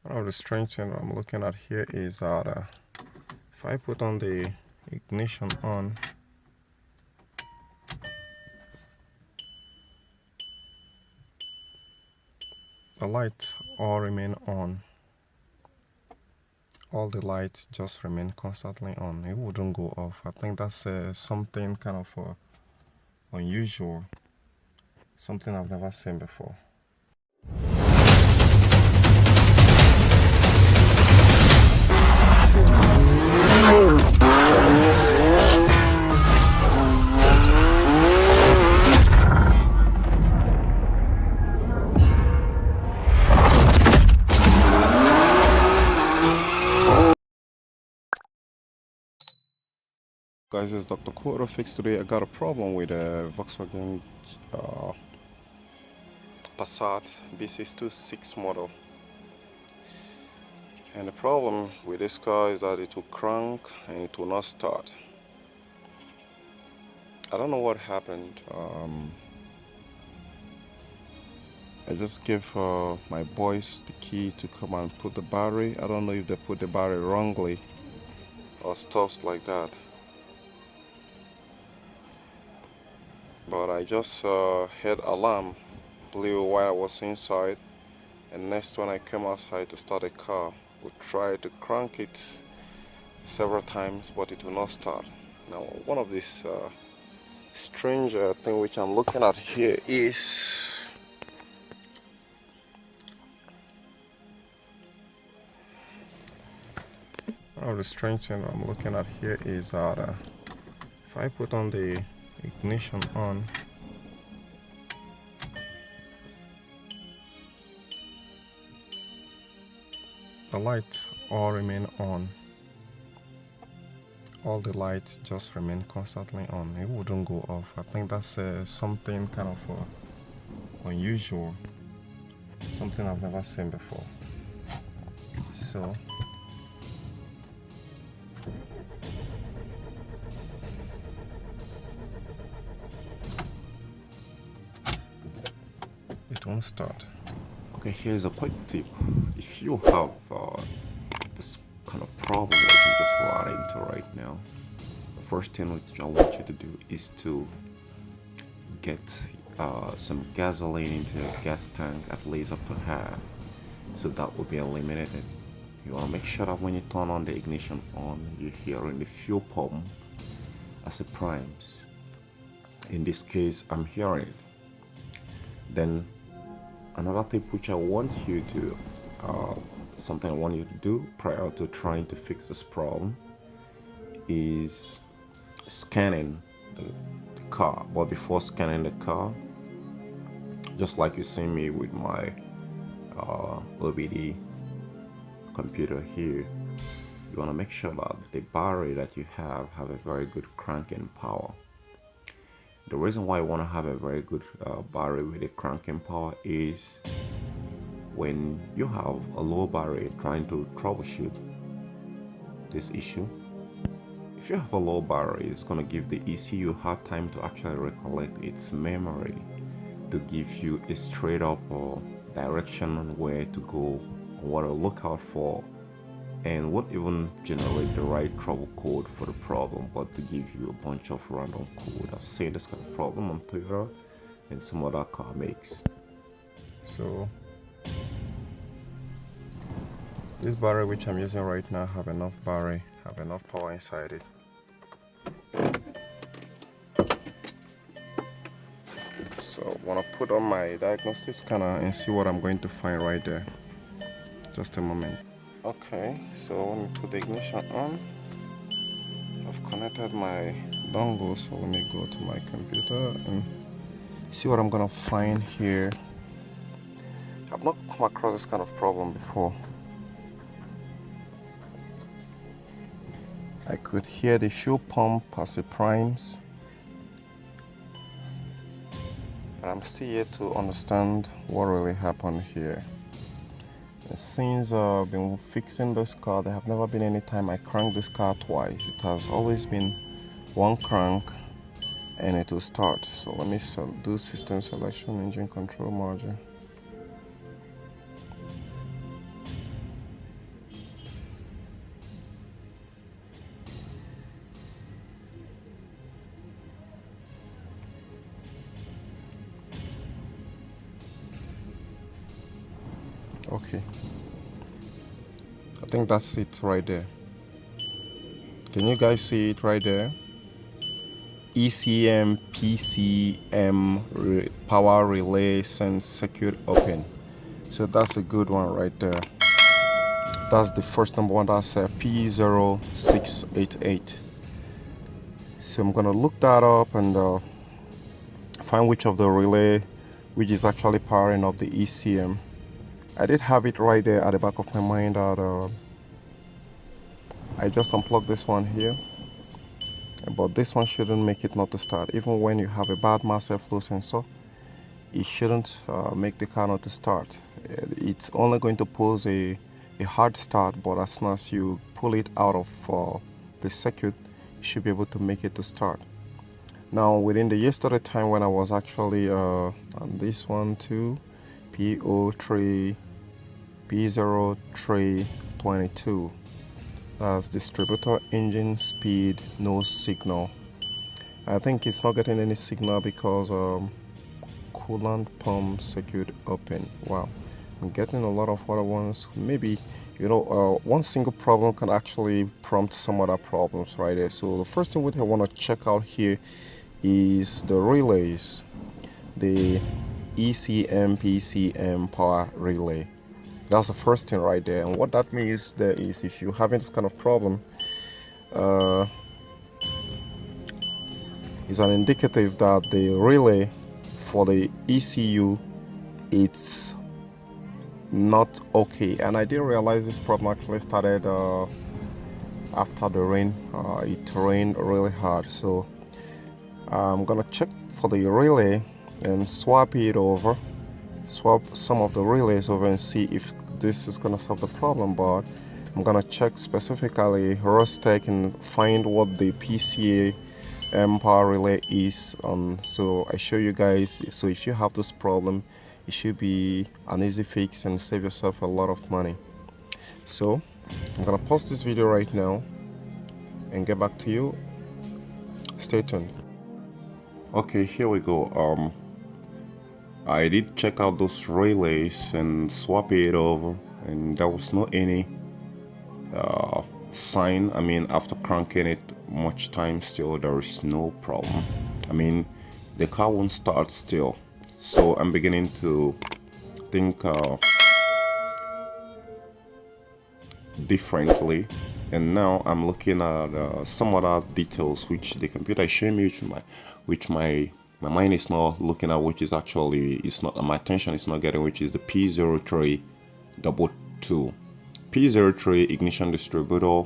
One of the strange thing I'm looking at here is that if I put on the ignition on, the lights all remain on. All the lights just remain constantly on. It wouldn't go off. I think that's something kind of unusual, something I've never seen before. Guys, it's Dr. Quarter Fix. Today I got a problem with a Volkswagen Passat B0688 model. And the problem with this car is that it will crank and it will not start. I don't know what happened. I just gave my boys the key to come and put the battery. I don't know if they put the battery wrongly or stuff like that. But I just heard alarm blew while I was inside, and next when I came outside to start the car, we tried to crank it several times, but it will not start. Now, one of these strange thing which I'm looking at here is that if I put on the ignition on, the lights all remain on. All the lights just remain constantly on. It wouldn't go off. I think that's something kind of unusual, something I've never seen before. So it won't start. Okay, here's a quick tip. If you have this kind of problem that you just run into right now, the first thing which I want you to do is to get some gasoline into your gas tank, at least up to half, so that will be eliminated. You want to make sure that when you turn on the ignition on, you're hearing the fuel pump as it primes. In this case, I'm hearing it. Then another thing which I want you to something I want you to do prior to trying to fix this problem is scanning the car. But before scanning the car, just like you see me with my OBD computer here, you want to make sure that the battery that you have a very good cranking power. The reason why I want to have a very good battery with a cranking power is when you have a low battery trying to troubleshoot this issue, if you have a low battery, it's going to give the ECU hard time to actually recollect its memory to give you a straight up direction on where to go, what to look out for, and won't even generate the right trouble code for the problem, but to give you a bunch of random code. I've seen this kind of problem on Toyota and some other car makes. So this battery which I'm using right now have enough power inside it. So I want to put on my diagnostic scanner and see what I'm going to find right there. Just a moment. Okay, so let me put the ignition on. I've connected my dongle, so let me go to my computer and see what I'm gonna find here. I've not come across this kind of problem before. I could hear the fuel pump as it primes, but I'm still yet to understand what really happened here. Since I've been fixing this car, there have never been any time I cranked this car twice. It has always been one crank and it will start. So let me do system selection, engine control module. Okay, I think that's it right there. Can you guys see it right there? ECM PCM power relay sense circuit open. So that's a good one right there. That's the first number one. That's P0688. So I'm gonna look that up and find which of the relay which is actually powering up the ECM. I did have it right there at the back of my mind that I just unplugged this one here, but this one shouldn't make it not to start. Even when you have a bad mass airflow sensor, it shouldn't make the car not to start. It's only going to pose a hard start, but as soon as you pull it out of the circuit, you should be able to make it to start. Now, within the yesterday time when I was actually on this one too, P0322, that's distributor engine speed, no signal. I think it's not getting any signal because coolant pump circuit open. Wow, I'm getting a lot of other ones. Maybe, one single problem can actually prompt some other problems right there. So the first thing I want to check out here is the relays, the ECM PCM power relay. That's the first thing right there. And what that means there is, if you're having this kind of problem, is an indicative that the relay for the ECU, it's not okay. And I didn't realize this problem actually started after the rain. It rained really hard, so I'm gonna check for the relay and swap some of the relays over and see if this is gonna solve the problem. But I'm gonna check specifically Rostec and find what the PCA power relay is on. So I show you guys. So if you have this problem, it should be an easy fix and save yourself a lot of money. So I'm gonna pause this video right now and get back to you. Stay tuned. Okay, here we go. I did check out those relays and swap it over, and there was no any sign. I mean, after cranking it much time, still there is no problem. I mean, the car won't start still. So I'm beginning to think differently, and now I'm looking at some other details which the computer is showing me, which my mind is not looking at, which is actually, it's not, my attention is not getting, which is the P0322. P03 ignition distributor.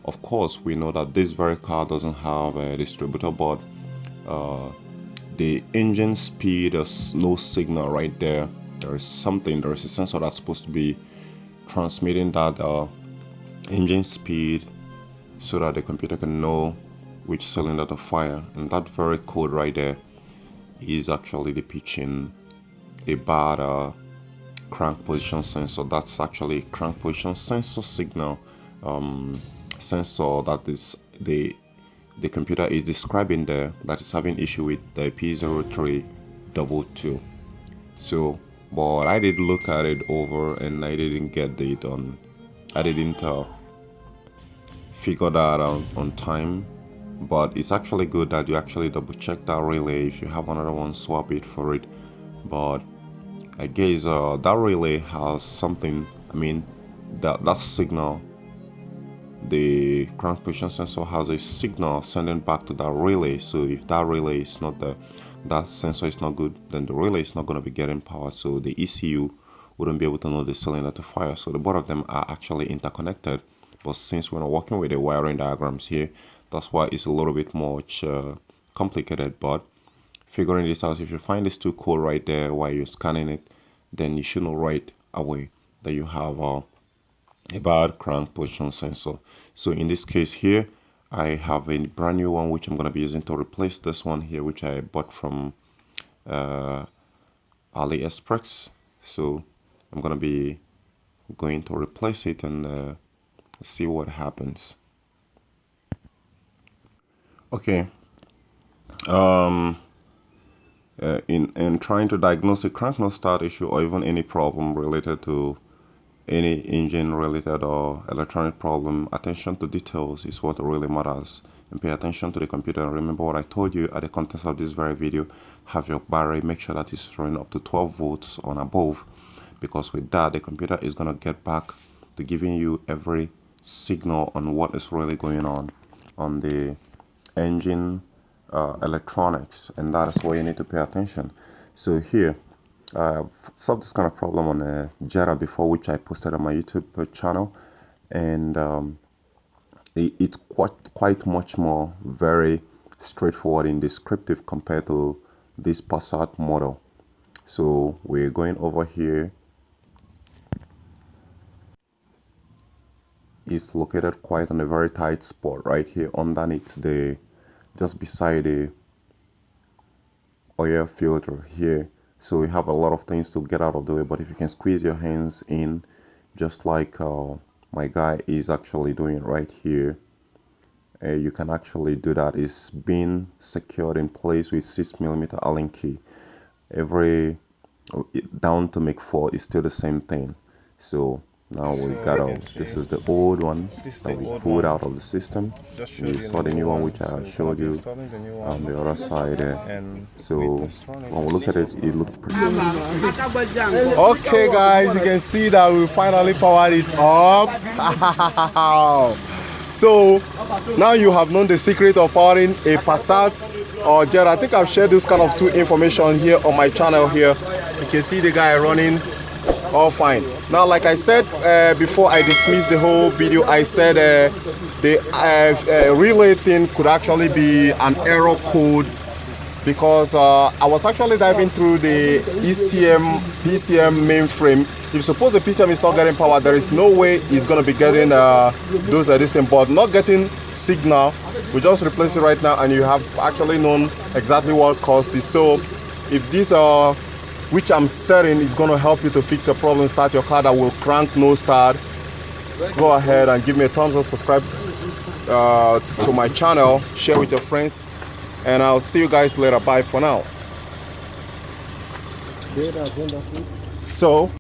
Of course, we know that this very car doesn't have a distributor, but the engine speed, there's no signal right there. There is a sensor that's supposed to be transmitting that engine speed so that the computer can know which cylinder to fire. And that very code right there is actually depicting a bad crank position sensor. That's actually crank position sensor signal sensor that is the computer is describing there, that is having issue with the P0322. So, but I did look at it over and I didn't get it on. I didn't figure that out on time. But it's actually good that you actually double check that relay. If you have another one, swap it for it. But I guess that relay has something. I mean, that signal, the crank position sensor has a signal sending back to that relay. So if that relay is not that sensor is not good, then the relay is not going to be getting power. So the ECU wouldn't be able to know the cylinder to fire. So the both of them are actually interconnected. But since we're not working with the wiring diagrams here, that's why it's a little bit much complicated. But figuring this out, if you find this too cool right there while you're scanning it, then you should know right away that you have a bad crank position sensor. So in this case here, I have a brand new one which I'm going to be using to replace this one here, which I bought from AliExpress. So I'm going to be going to replace it and see what happens. Okay. In trying to diagnose a crank no start issue or even any problem related to any engine related or electronic problem, attention to details is what really matters. And pay attention to the computer. And remember what I told you at the contents of this very video. Have your battery, make sure that it's running up to 12 volts on above, because with that the computer is going to get back to giving you every signal on what is really going on the engine electronics, and that is where you need to pay attention. So here I've solved this kind of problem on a Jetta before, which I posted on my YouTube channel, and it's quite much more very straightforward and descriptive compared to this Passat model. So we're going over here. It's located quite on a very tight spot right here underneath just beside the oil filter here. So we have a lot of things to get out of the way, but if you can squeeze your hands in, just like my guy is actually doing right here, you can actually do that. It's been secured in place with 6mm Allen key. Every down to make 4 is still the same thing. So now we got out. This is the old one that we pulled out of the system. You saw the new one, which I showed you on the other side there. So when we look at it, it looked pretty good. Okay guys, you can see that we finally powered it up. So now you have known the secret of powering a Passat or Jetta. I think I've shared this kind of 2 information here on my channel here. You can see the guy running all fine. Now, like I said before I dismissed the whole video, I said the relay thing could actually be an error code, because I was actually diving through the ECM PCM mainframe. If suppose the PCM is not getting power, there is no way it's going to be getting this thing, but not getting signal. We just replace it right now, and you have actually known exactly what caused this. So if this which I'm setting is going to help you to fix your problem, start your car that will crank no start, go ahead and give me a thumbs up, subscribe to my channel, share with your friends, and I'll see you guys later. Bye for now. So